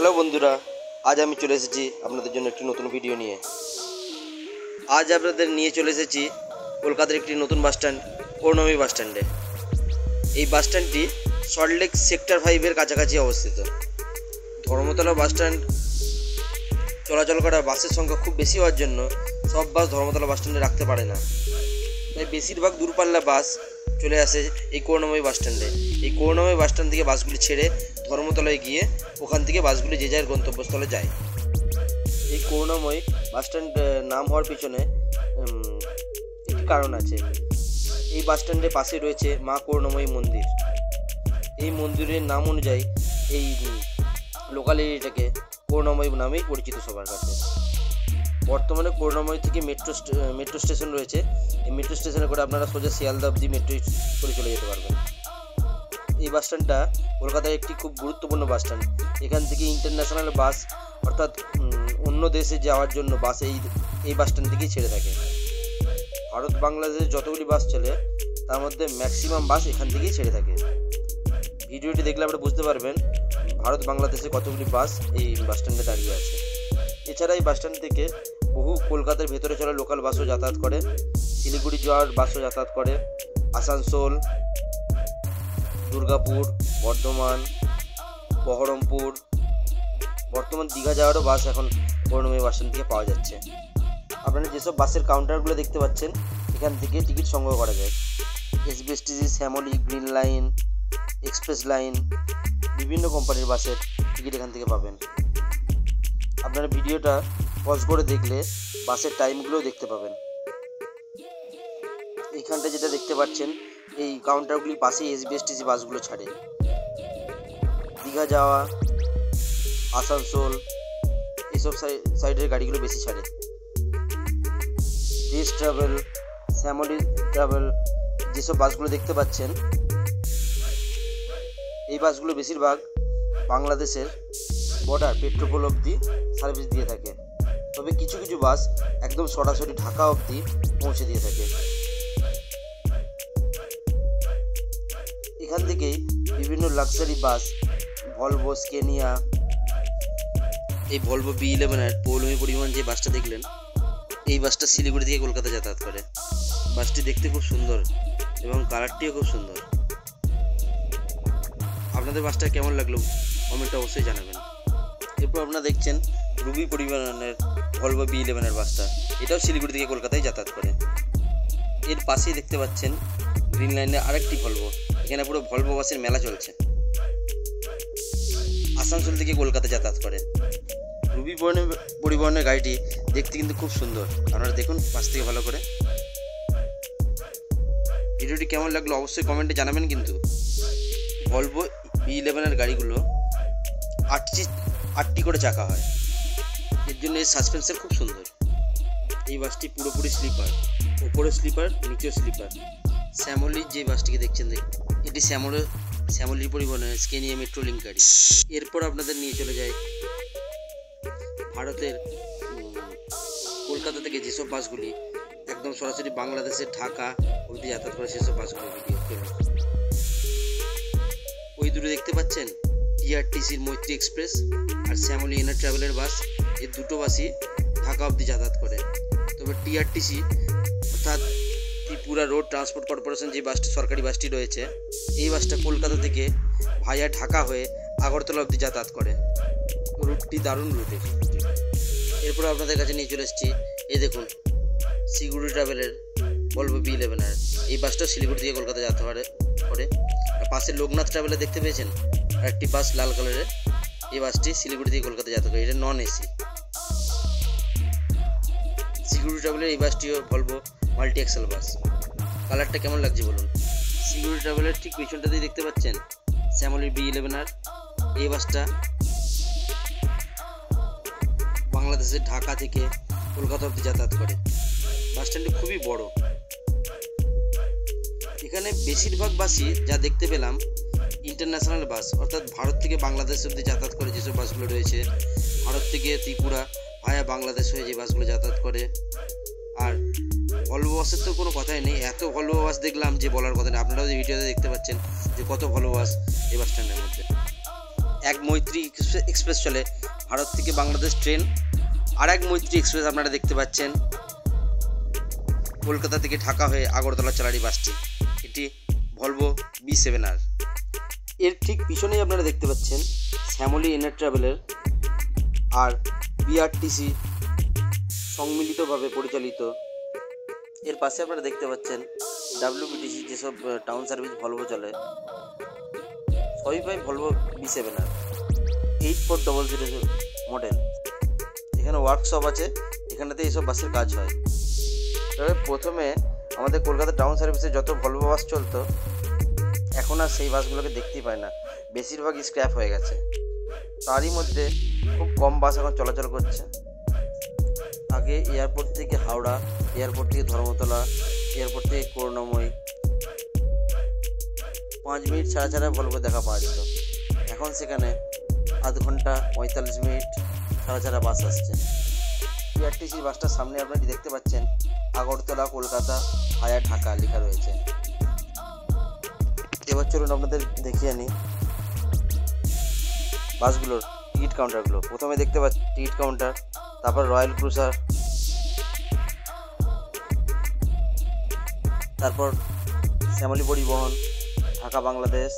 Hello বন্ধুরা, আজ আমি চলে এসেছি আপনাদের জন্য একটি নতুন ভিডিও নিয়ে। আজ আপনাদের নিয়ে চলে এসেছি কলকাতার একটি নতুন বাসস্ট্যান্ড, পৌর্ণমী বাসস্ট্যান্ডে। এই বাসস্ট্যান্ডটি সল্টলেক সেক্টর 5-এর কাছাকাছি অবস্থিত। ধর্মতলা বাসস্ট্যান্ড চলাচল করা বাসের সংখ্যা খুব বেশি হওয়ার জন্য সব বাস ধর্মতলা বাসস্ট্যান্ডে রাখতে পারে না, তাই বেশিরভাগ দূরপাল্লা বাস চলে আসে এই করুণাময়ী বাসস্ট্যান্ডে। এই করুণাময়ী বাসস্ট্যান্ড থেকে বাসগুলি ছেড়ে ধর্মতলায় গিয়ে ওখান থেকে বাসগুলি যে যার গন্তব্যস্থলে যায়। এই করুণাময়ী বাসস্ট্যান্ড নাম হওয়ার পিছনে একটি কারণ আছে। এই বাসস্ট্যান্ডের পাশে রয়েছে মা করুণাময়ী মন্দির। এই মন্দিরের নাম অনুযায়ী এই লোকাল এরিয়াটাকে করুণাময়ী নামেই পরিচিত সবার কাছে। বর্তমানে করুণাময়ী থেকে মেট্রো স্টেশন রয়েছে। এই মেট্রো স্টেশনে করে আপনারা সোজা শিয়ালদা অবধি মেট্রো করে চলে যেতে পারবেন। এই বাসস্ট্যান্ডটা কলকাতার একটি খুব গুরুত্বপূর্ণ বাসস্ট্যান্ড। এখান থেকে ইন্টারন্যাশনাল বাস অর্থাৎ অন্য দেশে যাওয়ার জন্য বাস এই বাসস্ট্যান্ড থেকেই ছেড়ে থাকে। ভারত বাংলাদেশে যতগুলি বাস চলে তার মধ্যে ম্যাক্সিমাম বাস এখান থেকেই ছেড়ে থাকে। ভিডিওটি দেখলে আপনারা বুঝতে পারবেন ভারত বাংলাদেশে কতগুলি বাস এই বাসস্ট্যান্ডে দাঁড়িয়ে আছে। এছাড়া এই বাসস্ট্যান্ড থেকে বহু কলকাতার ভেতরে চলা লোকাল বাসও যাতায়াত করে, শিলিগুড়ি যাওয়ার বাসও যাতায়াত করে, আসানসোল, দুর্গাপুর, বর্ধমান, বহরমপুর, বর্তমান দীঘা যাওয়ারও বাস এখন করুণাময়ী বাসস্ট্যান্ড থেকে পাওয়া যাচ্ছে। আপনারা যেসব বাসের কাউন্টারগুলো দেখতে পাচ্ছেন এখান থেকে টিকিট সংগ্রহ করা যায়। SBSTC, Shyamoli, Green Line, Express Line, বিভিন্ন কোম্পানির বাসের টিকিট এখান থেকে পাবেন। আপনারা ভিডিওটা পজ করে দেখলে বাসের টাইমগুলোও দেখতে পাবেন। এইখানটা যেটা দেখতে পাচ্ছেন এই কাউন্টারগুলির পাশেই এসবিএসটিসি বাসগুলো ছাড়ে। দীঘা যাওয়া, আসানসোল এইসব সাইডের গাড়িগুলো বেশি ছাড়ে। দেশ ট্রাভেল, শ্যামলী ট্রাভেল যেসব বাসগুলো দেখতে পাচ্ছেন এই বাসগুলো বেশিরভাগ বাংলাদেশের বর্ডার পেট্রোপোল অবধি সার্ভিস দিয়ে থাকে, তবে কিছু কিছু বাস একদম সরাসরি ঢাকা অবধি পৌঁছে দিয়ে থাকে। এখান থেকেই বিভিন্ন লাক্সারি বাস, ভলভো, স্কেনিয়া, এই ভলভো B11 পৌর্ণমী পরিবহন যে বাসটা দেখলেন এই বাসটা শিলিগুড়ি থেকে কলকাতা যাতায়াত করে। বাসটি দেখতে খুব সুন্দর এবং কালারটিও খুব সুন্দর। আপনাদের বাসটা কেমন লাগলো কমেন্টে অবশ্যই জানাবেন। এরপর আপনারা দেখছেন রুবি পরিবহনের ভলভো B11 বাসটা, এটাও শিলিগুড়ি থেকে কলকাতায় যাতায়াত করে। এর পাশেই দেখতে পাচ্ছেন গ্রিন লাইনের আরেকটি ভলভো, এখানে পুরো ভলভো বাসের মেলা চলছে। আসানসোল থেকে কলকাতা যাতায়াত করে। রুবি পরিবহনের গাড়িটি দেখতে কিন্তু খুব সুন্দর, আপনারা দেখুন পাশ থেকে ভালো করে। ভিডিওটি কেমন লাগলো অবশ্যই কমেন্টে জানাবেন। কিন্তু ভলভো B11 গাড়িগুলো 8টি করে চাকা হয়, এর জন্য এর সাসপেন্সার খুব সুন্দর। এই বাসটি পুরোপুরি স্লিপার, উপরে স্লিপার, নিচেও স্লিপার। শ্যামলীর যে বাসটিকে দেখছেন এটি শ্যামলীর পরিবহনের স্কেনিয়া মেট্রো লিঙ্ক গাড়ি। এরপর আপনাদের নিয়ে চলে যায় ভারতের কলকাতা থেকে যেসব বাসগুলি একদম সরাসরি বাংলাদেশের ঢাকা অবধি যাতায়াত করে সেসব বাসগুলো ভিডিও করে। ওই দূরে দেখতে পাচ্ছেন টিআরটিসির মৈত্রী এক্সপ্রেস আর শ্যামলী এনার ট্রাভেলের বাস। এই দুটো বাসই ঢাকা অবধি যাতায়াত করে। তবে টিআরটিসি অর্থাৎ ত্রিপুরা রোড ট্রান্সপোর্ট কর্পোরেশন যে বাসটি সরকারি বাসটি রয়েছে এই বাসটা কলকাতা থেকে ভাইয়া ঢাকা হয়ে আগরতলা অবধি যাতায়াত করে। রুটটি দারুণ রুট। এরপর আপনাদের কাছে নিয়ে চলে এসেছি এই দেখুন শিলিগুড়ি ট্রাভেলের ভলভো B11 এই বাসটা শিলিগুড়ি থেকে কলকাতা যাতায়াত করে। আর পাশে লোকনাথ ট্রাভেলার দেখতে পেয়েছেন আর একটি বাস লাল কালারের, এই বাসটি শিলিগুড়ি থেকে কলকাতা যাতায়াত করে। এটা নন এসি। শিলিগুড়ি ট্রাভেলের এই বাসটিও ভলভো মাল্টি এক্সেল বাস। কালারটা কেমন লাগছে বলুন। শিলিগুড়ি ট্রাভেলের ঠিক পিছনটাতেই দেখতে পাচ্ছেন শ্যামলীর B11 এই বাসটা বাংলাদেশের ঢাকা থেকে কলকাতা অবধি যাতায়াত করে। বাসস্ট্যান্ডটি খুবই বড়। এখানে বেশিরভাগ বাসই যা দেখতে পেলাম ইন্টারন্যাশনাল বাস, অর্থাৎ ভারত থেকে বাংলাদেশ অবধি যাতায়াত করে যেসব বাসগুলো রয়েছে, ভারত থেকে ত্রিপুরা ভায়া বাংলাদেশ হয়ে যে বাসগুলো যাতায়াত করে। আর ভলভো বাসের তো কোনো কথাই নেই, এত ভলভো বাস দেখলাম যে বলার কথা নেই। আপনারাও ভিডিওতে দেখতে পাচ্ছেন যে কত ভলভো বাস এই বাস স্ট্যান্ডের মধ্যে। এক মৈত্রী এক্সপ্রেস চলে ভারত থেকে বাংলাদেশ ট্রেন। আর এক মৈত্রী এক্সপ্রেস আপনারা দেখতে পাচ্ছেন কলকাতা থেকে ঢাকা হয়ে আগরতলা চলার বাসটি, এটি ভলভো B7R। এর ঠিক পিছনেই আপনারা দেখতে পাচ্ছেন শ্যামলী এনার ট্রাভেলের আর BRTC সম্মিলিতভাবে পরিচালিত। এর পাশে আপনারা দেখতে পাচ্ছেন WBTC, যেসব টাউন সার্ভিস ভলভো চলে সবই পাই ভলভো B7R 8400 মডেল। এখানে ওয়ার্কশপ আছে, এখানেতে এইসব বাসের কাজ হয়। তবে প্রথমে আমাদের কলকাতা টাউন সার্ভিসে যত ভলভো বাস চলতো এখন আর সেই বাসগুলোকে দেখতেই পায় না, বেশিরভাগই স্ক্র্যাপ হয়ে গেছে। তারই মধ্যে খুব কম বাস এখন চলাচল করছে। আগে এয়ারপোর্ট থেকে হাওড়া, এয়ারপোর্ট থেকে ধর্মতলা, এয়ারপোর্ট থেকে করুণাময়ী 5 মিনিট ছাড়া ছাড়া ভলভো দেখা পাওয়া যেত। এখন সেখানে আধ ঘন্টা 45 মিনিট ছাড়া ছাড়া বাস আসছে। BRTC বাসটার সামনে আপনারা দেখতে পাচ্ছেন আগরতলা কলকাতা ভায়া ঢাকা লেখা রয়েছে। এবার চলুন আপনাদের দেখিয়ে আনি বাসগুলোর টিকিট কাউন্টারগুলো। প্রথমে দেখতে পাচ্ছি টিকিট কাউন্টার, তারপর রয়্যাল ক্রুজার, তারপর শ্যামলী পরিবহন, ঢাকা বাংলাদেশ,